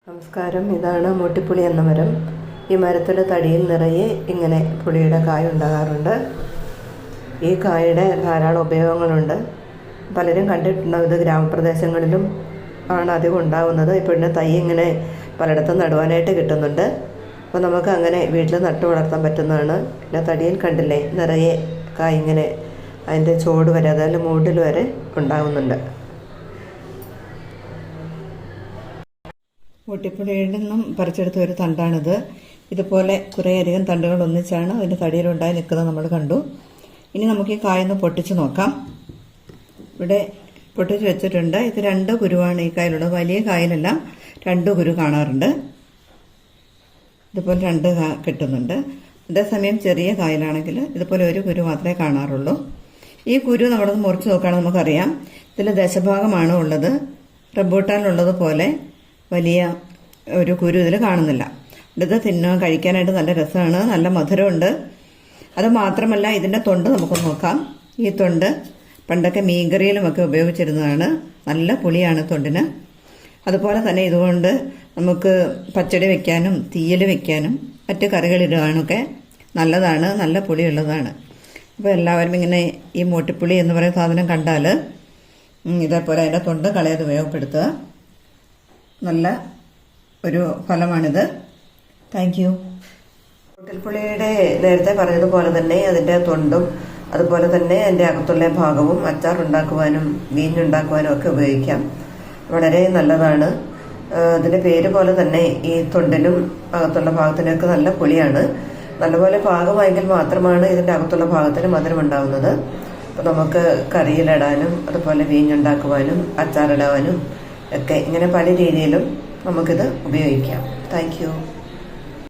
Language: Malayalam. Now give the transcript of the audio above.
നമസ്കാരം. ഇതാണ് മൂട്ടിപ്പുളി എന്ന മരം. ഈ മരത്തിൻ്റെ തടിയിൽ നിറയെ ഇങ്ങനെ പുളിയുടെ കായ ഉണ്ടാകാറുണ്ട്. ഈ കായയുടെ ധാരാളം ഉപയോഗങ്ങളുണ്ട്. പലരും കണ്ടിട്ടുണ്ടാവും. ഇത് ഗ്രാമപ്രദേശങ്ങളിലും ആണ് അധികം ഉണ്ടാകുന്നത്. ഇപ്പോൾ ഇതിൻ്റെ തൈ ഇങ്ങനെ പലയിടത്തും നടുവാനായിട്ട് കിട്ടുന്നുണ്ട്. അപ്പോൾ നമുക്ക് അങ്ങനെ വീട്ടിൽ നട്ടു വളർത്താൻ പറ്റുന്നതാണ്. പിന്നെ തടിയിൽ കണ്ടില്ലേ, നിറയെ കായ ഇങ്ങനെ അതിൻ്റെ ചോട് വരെ, അതായത് മൂട്ടിൽ വരെ ഉണ്ടാകുന്നുണ്ട്. മൂട്ടിപ്പുളിയിൽ നിന്നും പറിച്ചെടുത്ത ഒരു തണ്ടാണിത്. ഇതുപോലെ കുറേയധികം തണ്ടുകൾ ഒന്നിച്ചാണ് അതിൻ്റെ തടിയിലുണ്ടായി നിൽക്കുന്നത് നമ്മൾ കണ്ടു. ഇനി നമുക്ക് ഈ കായൊന്ന് പൊട്ടിച്ച് നോക്കാം. ഇവിടെ പൊട്ടിച്ച് വെച്ചിട്ടുണ്ട്. ഇത് 2 കുരുവാണ് ഈ കായിലുള്ളത്. വലിയ കായലെല്ലാം 2 കുരു കാണാറുണ്ട്. ഇതുപോലെ 2 കിട്ടുന്നുണ്ട്. അതേസമയം ചെറിയ കായലാണെങ്കിൽ ഇതുപോലെ 1 കുരു മാത്രമേ കാണാറുള്ളൂ. ഈ കുരു നമ്മളൊന്ന് മുറിച്ച് നോക്കുകയാണെങ്കിൽ നമുക്കറിയാം ഇതിൽ ദശഭാഗമാണ് ഉള്ളത്. റംബൂട്ടാനിലുള്ളത് പോലെ വലിയ ഒരു കുരു ഇതിൽ കാണുന്നില്ല. ഇത് കഴിക്കാനായിട്ട് നല്ല രസമാണ്, നല്ല മധുരമുണ്ട്. അത് മാത്രമല്ല ഇതിൻ്റെ തൊണ്ട് നമുക്കൊന്ന് നോക്കാം. ഈ തൊണ്ട് പണ്ടൊക്കെ മീൻകറിയിലുമൊക്കെ ഉപയോഗിച്ചിരുന്നതാണ്. നല്ല പുളിയാണ് തൊണ്ടിന്. അതുപോലെ തന്നെ ഇതുകൊണ്ട് നമുക്ക് പച്ചടി വെക്കാനും തീയൽ വെക്കാനും മറ്റ് കറികളിടാനൊക്കെ നല്ലതാണ്, നല്ല പുളിയുള്ളതാണ്. അപ്പോൾ എല്ലാവരും ഇങ്ങനെ ഈ മൂട്ടിപ്പുളി എന്ന് പറയുന്ന സാധനം കണ്ടാൽ ഇതേപോലെ അതിൻ്റെ തൊണ്ട് കളയാതെ ഉപയോഗപ്പെടുത്തുക. നല്ല ഒരു ഫലമാണിത്. Thank you. മൂട്ടിൽപ്പുളിയുടെ നേരത്തെ പറഞ്ഞതുപോലെ തന്നെ അതിൻ്റെ തൊണ്ടും അതുപോലെ തന്നെ അതിൻ്റെ അകത്തുള്ള ഭാഗവും അച്ചാറുണ്ടാക്കുവാനും വീഞ്ഞുണ്ടാക്കുവാനും ഒക്കെ ഉപയോഗിക്കാം. വളരെ നല്ലതാണ്. അതിൻ്റെ പേര് പോലെ തന്നെ ഈ തൊണ്ടിനും അകത്തുള്ള ഭാഗത്തിനൊക്കെ നല്ല പുളിയാണ്. നല്ലപോലെ പാകമായെങ്കിൽ മാത്രമാണ് ഇതിൻ്റെ അകത്തുള്ള ഭാഗത്തിന് മധുരം ഉണ്ടാകുന്നത്. അപ്പോൾ നമുക്ക് കറിയിലിടാനും അതുപോലെ വീഞ്ഞുണ്ടാക്കുവാനും അച്ചാറിടാനും ഒക്കെ ഇങ്ങനെ പല രീതിയിലും നമുക്കിത് ഉപയോഗിക്കാം. Thank you.